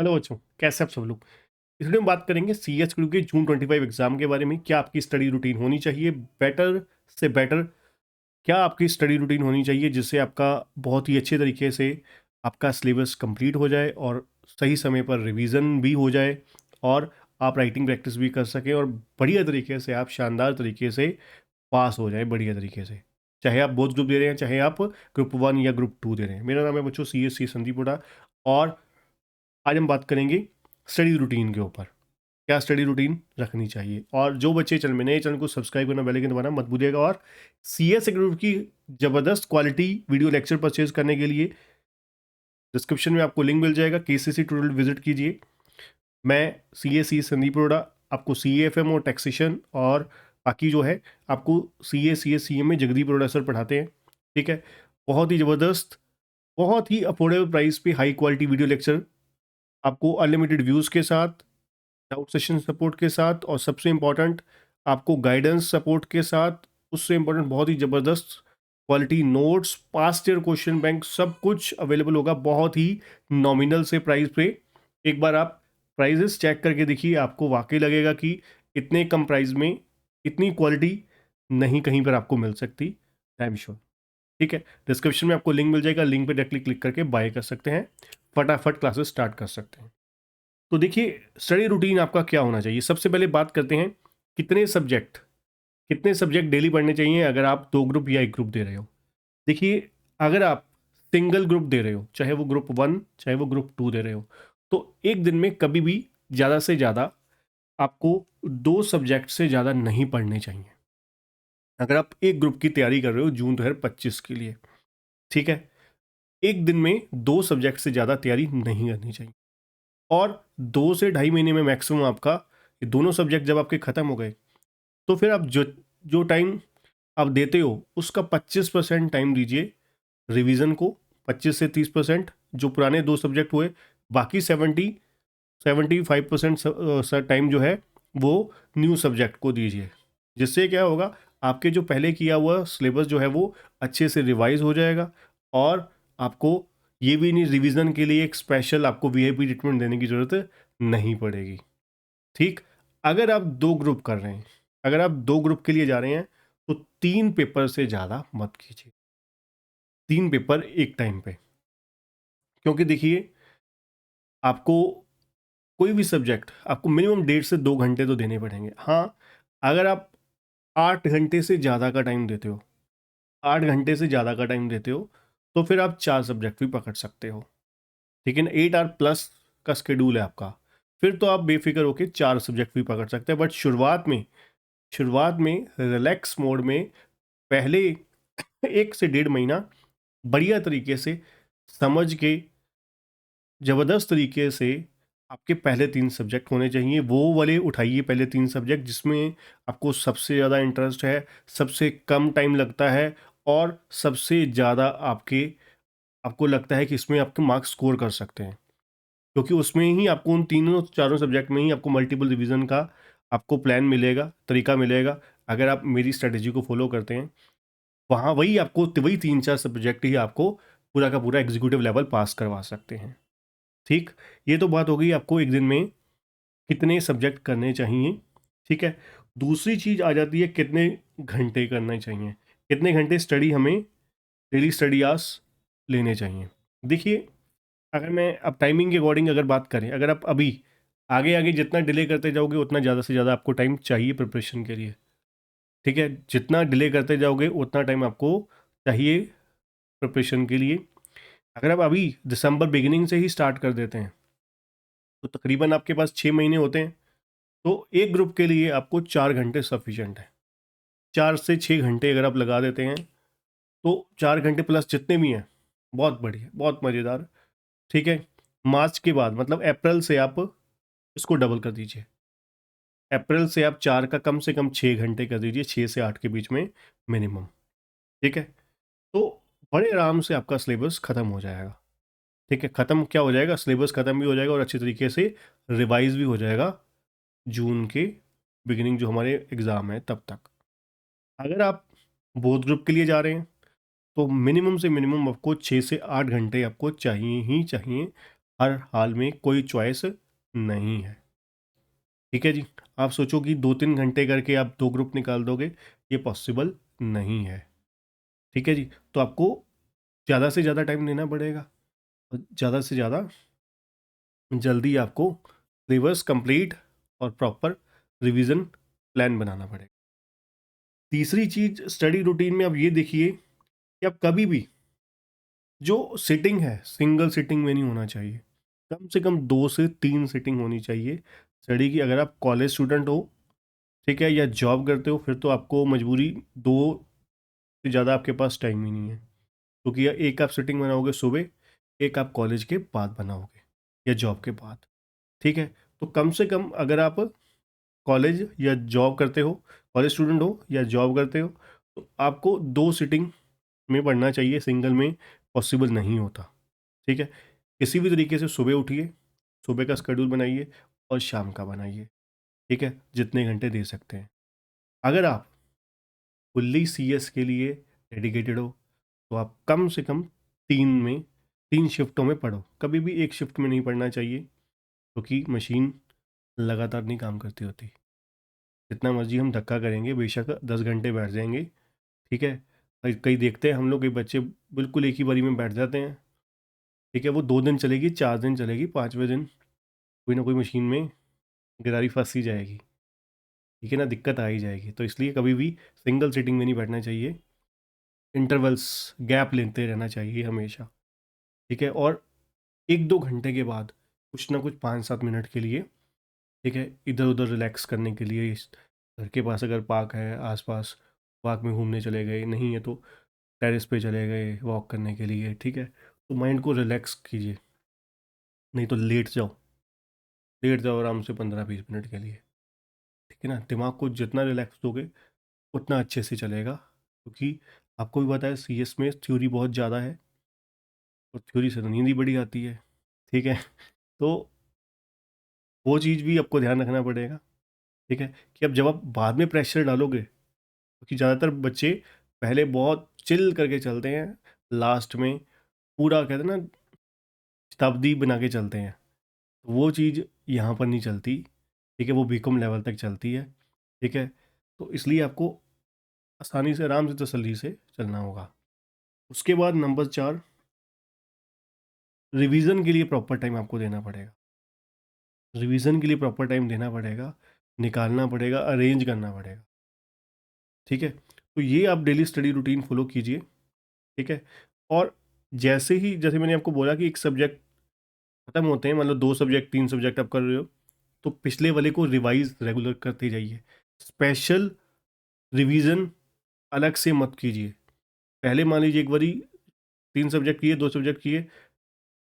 Hello बच्चों, कैसे आप सब लोग। इस वीडियो में बात करेंगे सीएस ग्रुप के जून 25 एग्जाम के बारे में। क्या आपकी स्टडी रूटीन होनी चाहिए, बेटर से बेटर क्या आपकी स्टडी रूटीन होनी चाहिए जिससे आपका बहुत ही अच्छे तरीके से आपका सिलेबस कंप्लीट हो जाए और सही समय पर रिवीजन भी हो जाए और आप राइटिंग प्रैक्टिस भी कर सकें और बढ़िया तरीके से आप शानदार तरीके से पास हो जाए बढ़िया तरीके से। चाहे आप बोथ ग्रुप दे रहे हैं, चाहे आप ग्रुप 1 या ग्रुप 2 दे रहे हैं। मेरा नाम है बच्चों CSC संदीप हुडा और आज हम बात करेंगे स्टडी रूटीन के ऊपर। क्या स्टडी रूटीन रखनी चाहिए, और जो बच्चे चैनल में नए, चैनल को सब्सक्राइब करना, बेल आइकन दबाना मत भूलिएगा। और सीएस ग्रुप की ज़बरदस्त क्वालिटी वीडियो लेक्चर परचेज करने के लिए डिस्क्रिप्शन में आपको लिंक मिल जाएगा, KCC ट्यूटोरियल विजिट कीजिए। मैं CSC संदीप अरोड़ा आपको CAFM और टैक्सेशन और बाकी जो है आपको CA CS CM में जगदीप अरोड़ा सर पढ़ाते हैं। ठीक है, बहुत ही ज़बरदस्त, बहुत ही अफोर्डेबल प्राइस पे हाई क्वालिटी वीडियो लेक्चर आपको अनलिमिटेड व्यूज़ के साथ, डाउट सेशन सपोर्ट के साथ और सबसे इम्पॉर्टेंट आपको गाइडेंस सपोर्ट के साथ। उससे इम्पॉर्टेंट बहुत ही ज़बरदस्त quality notes, past year question bank, सब कुछ अवेलेबल होगा बहुत ही नॉमिनल से प्राइस पे। एक बार आप प्राइजेस चेक करके देखिए, आपको वाकई लगेगा कि इतने कम प्राइस में इतनी क्वालिटी नहीं कहीं पर आपको मिल सकती। Time sure. ठीक है, डिस्क्रिप्शन में आपको लिंक मिल जाएगा, लिंक पे डायरेक्टली क्लिक करके बाय कर सकते हैं, फटाफट क्लासेस स्टार्ट कर सकते हैं। तो देखिए, स्टडी रूटीन आपका क्या होना चाहिए। सबसे पहले बात करते हैं कितने सब्जेक्ट डेली पढ़ने चाहिए अगर आप 2 ग्रुप या 1 ग्रुप दे रहे हो। देखिए, अगर आप सिंगल ग्रुप दे रहे हो, चाहे वो ग्रुप 1 चाहे वो ग्रुप 2 दे रहे हो, तो एक दिन में कभी भी ज़्यादा से ज़्यादा आपको 2 सब्जेक्ट से ज़्यादा नहीं पढ़ने चाहिए। अगर आप एक ग्रुप की तैयारी कर रहे हो जून 2025 के लिए, ठीक है, एक दिन में 2 सब्जेक्ट से ज़्यादा तैयारी नहीं करनी चाहिए। और 2 से ढाई महीने में मैक्सिमम आपका ये दोनों सब्जेक्ट जब आपके ख़त्म हो गए, तो फिर आप जो जो टाइम आप देते हो उसका 25% टाइम दीजिए रिवीजन को, 25 से 30% जो पुराने 2 सब्जेक्ट हुए, बाकी 75% टाइम जो है वो न्यू सब्जेक्ट को दीजिए। जिससे क्या होगा, आपके जो पहले किया हुआ सिलेबस जो है वो अच्छे से रिवाइज हो जाएगा और आपको ये भी नहीं रिवीजन के लिए एक स्पेशल आपको VIP ट्रीटमेंट देने की ज़रूरत नहीं पड़ेगी। ठीक, अगर आप 2 ग्रुप कर रहे हैं, अगर आप 2 ग्रुप के लिए जा रहे हैं, तो 3 पेपर से ज़्यादा मत कीजिए। 3 पेपर एक टाइम पे, क्योंकि देखिए, आपको कोई भी सब्जेक्ट आपको मिनिमम 1.5 से 2 घंटे तो देने पड़ेंगे। हाँ, अगर आप 8 घंटे से ज़्यादा का टाइम देते हो, 8 घंटे से ज़्यादा का टाइम देते हो, तो फिर आप 4 सब्जेक्ट भी पकड़ सकते हो। लेकिन 8 आवर प्लस का शेड्यूल है आपका, फिर तो आप बेफिक्र होकर 4 सब्जेक्ट भी पकड़ सकते हैं। बट शुरुआत में रिलैक्स मोड में पहले 1 से 1.5 महीना बढ़िया तरीके से समझ के ज़बरदस्त तरीके से आपके पहले 3 सब्जेक्ट होने चाहिए। वो वाले उठाइए पहले 3 सब्जेक्ट जिसमें आपको सबसे ज़्यादा इंटरेस्ट है, सबसे कम टाइम लगता है और सबसे ज़्यादा आपको लगता है कि इसमें आपके मार्क्स स्कोर कर सकते हैं। क्योंकि उसमें ही आपको उन तीनों चारों सब्जेक्ट में ही आपको मल्टीपल रिवीजन का आपको प्लान मिलेगा, तरीका मिलेगा। अगर आप मेरी स्ट्रेटेजी को फॉलो करते हैं, वहाँ वही 3-4 सब्जेक्ट ही आपको पूरा का पूरा एग्जीक्यूटिव लेवल पास करवा सकते हैं। ठीक, ये तो बात हो गई आपको एक दिन में कितने सब्जेक्ट करने चाहिए। ठीक है, दूसरी चीज़ आ जाती है कितने घंटे करने चाहिए, कितने घंटे स्टडी हमें डेली स्टडी आवर्स लेने चाहिए। देखिए, अगर मैं अब टाइमिंग के अकॉर्डिंग अगर बात करें, अगर आप अभी आगे आगे जितना डिले करते जाओगे उतना ज़्यादा से ज़्यादा आपको टाइम चाहिए प्रिपरेशन के लिए। ठीक है, जितना डिले करते जाओगे उतना टाइम आपको चाहिए प्रिपरेशन के लिए। अगर आप अभी दिसंबर बिगिनिंग से ही स्टार्ट कर देते हैं, तो तकरीबन आपके पास 6 महीने होते हैं। तो एक ग्रुप के लिए आपको 4 घंटे सफिशेंट है। 4 से 6 घंटे अगर आप लगा देते हैं, तो 4 घंटे प्लस जितने भी हैं, बहुत बढ़िया, बहुत मज़ेदार। ठीक है, मार्च के बाद मतलब अप्रैल से आप इसको डबल कर दीजिए। अप्रैल से आप 4 का कम से कम 6 घंटे कर दीजिए, 6 से 8 के बीच में मिनिमम। ठीक है, तो बड़े आराम से आपका सिलेबस ख़त्म हो जाएगा। ठीक है, ख़त्म क्या हो जाएगा, सिलेबस ख़त्म भी हो जाएगा और अच्छी तरीके से रिवाइज भी हो जाएगा जून के बिगिनिंग जो हमारे एग्ज़ाम है तब तक। अगर आप बोथ ग्रुप के लिए जा रहे हैं, तो मिनिमम से मिनिमम आपको 6 से 8 घंटे आपको चाहिए ही चाहिए हर हाल में कोई चॉइस नहीं है। ठीक है जी। आप सोचो कि 2-3 घंटे करके आप 2 ग्रुप निकाल दोगे, ये पॉसिबल नहीं है। ठीक है जी। तो आपको ज़्यादा से ज़्यादा टाइम देना पड़ेगा और ज़्यादा से ज़्यादा जल्दी आपको सिलेबस कंप्लीट और प्रॉपर रिवीजन प्लान बनाना पड़ेगा। तीसरी चीज़ स्टडी रूटीन में आप ये देखिए कि आप कभी भी जो सिटिंग है सिंगल सिटिंग में नहीं होना चाहिए, कम से कम 2 से 3 सिटिंग होनी चाहिए स्टडी की। अगर आप कॉलेज स्टूडेंट हो, ठीक है, या जॉब करते हो, फिर तो आपको मजबूरी 2 से ज़्यादा आपके पास टाइम ही नहीं है, क्योंकि या एक आप सिटिंग बनाओगे सुबह, एक आप कॉलेज के बाद बनाओगे या जॉब के बाद। ठीक है। तो कम से कम अगर आप कॉलेज या जॉब करते हो, कॉलेज स्टूडेंट हो या जॉब करते हो, तो आपको 2 सिटिंग में पढ़ना चाहिए, सिंगल में पॉसिबल नहीं होता। ठीक है। किसी भी तरीके से सुबह उठिए, सुबह का शेड्यूल बनाइए और शाम का बनाइए। ठीक है, जितने घंटे दे सकते हैं। अगर आप फुल्ली सीएस के लिए डेडिकेटेड हो, तो आप कम से कम 3 शिफ्टों में पढ़ो। कभी भी एक शिफ्ट में नहीं पढ़ना चाहिए, क्योंकि मशीन लगातार नहीं काम करती होती। जितना मर्जी हम धक्का करेंगे, बेशक 10 घंटे बैठ जाएंगे, ठीक है, कई कई देखते हैं हम लोग, कई बच्चे बिल्कुल एक ही बारी में बैठ जाते हैं। ठीक है, वो 2 दिन चलेगी, 4 दिन चलेगी, 5वें दिन कोई ना कोई मशीन में गिरारी फंस ही जाएगी। ठीक है ना, दिक्कत आ ही जाएगी। तो इसलिए कभी भी सिंगल सीटिंग में नहीं बैठना चाहिए, इंटरवल्स, गैप लेते रहना चाहिए हमेशा। ठीक है। और 1-2 घंटे के बाद कुछ ना कुछ 5-7 मिनट के लिए, ठीक है, इधर उधर रिलैक्स करने के लिए, घर के पास अगर पार्क है आसपास, पार्क में घूमने चले गए, नहीं है तो टेरेस पे चले गए वॉक करने के लिए। ठीक है, तो माइंड को रिलैक्स कीजिए, नहीं तो लेट जाओ, लेट जाओ आराम से 15-20 मिनट के लिए। ठीक है ना, दिमाग को जितना रिलैक्स दोगे उतना अच्छे से चलेगा, क्योंकि आपको भी पता है सीएस में थ्योरी बहुत ज़्यादा है और थ्योरी से तो नींद ही बड़ी आती है। ठीक है। तो वो चीज़ भी आपको ध्यान रखना पड़ेगा। ठीक है, कि अब जब आप बाद में प्रेशर डालोगे, क्योंकि ज़्यादातर बच्चे पहले बहुत चिल करके चलते हैं, लास्ट में पूरा कहते हैं ना शताब्दी बना के चलते हैं, तो वो चीज़ यहाँ पर नहीं चलती। ठीक है, वो बीकॉम लेवल तक चलती है। ठीक है, तो इसलिए आपको आसानी से, आराम से, तसल्ली से चलना होगा। उसके बाद नंबर 4, रिवीजन के लिए प्रॉपर टाइम आपको देना पड़ेगा। रिवीजन के लिए प्रॉपर टाइम देना पड़ेगा, निकालना पड़ेगा, अरेंज करना पड़ेगा। ठीक है, तो ये आप डेली स्टडी रूटीन फॉलो कीजिए। ठीक है। और जैसे मैंने आपको बोला कि एक सब्जेक्ट खत्म होते हैं, मतलब 2 सब्जेक्ट 3 सब्जेक्ट आप कर रहे हो, तो पिछले वाले को रिवाइज रेगुलर करते जाइए। स्पेशल रिवीजन अलग से मत कीजिए। पहले मान लीजिए एक बारी 3 सब्जेक्ट किए, 2 सब्जेक्ट किए,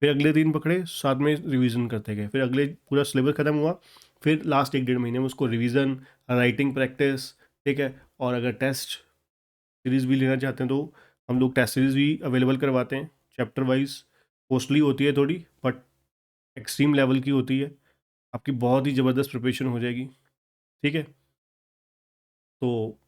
फिर अगले 3 पकड़े, साथ में रिवीजन करते गए, फिर अगले पूरा सिलेबस खत्म हुआ, फिर लास्ट 1-1.5 महीने में उसको रिवीजन, राइटिंग प्रैक्टिस। ठीक है। और अगर टेस्ट सीरीज़ भी लेना चाहते हैं तो हम लोग टेस्ट सीरीज़ भी अवेलेबल करवाते हैं, चैप्टर वाइज। कॉस्टली होती है थोड़ी, बट एक्सट्रीम लेवल की होती है, आपकी बहुत ही ज़बरदस्त प्रिपरेशन हो जाएगी। ठीक है। तो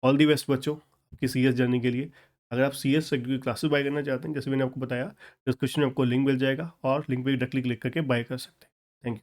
ऑल दी बेस्ट बच्चों आपकी सीएस जर्नी के लिए। अगर आप सीएस क्लासेस बाय करना चाहते हैं, जैसे मैंने आपको बताया, डिस्क्रिप्शन में आपको लिंक मिल जाएगा और लिंक पे डायरेक्टली क्लिक करके बाय कर सकते हैं। Thank you.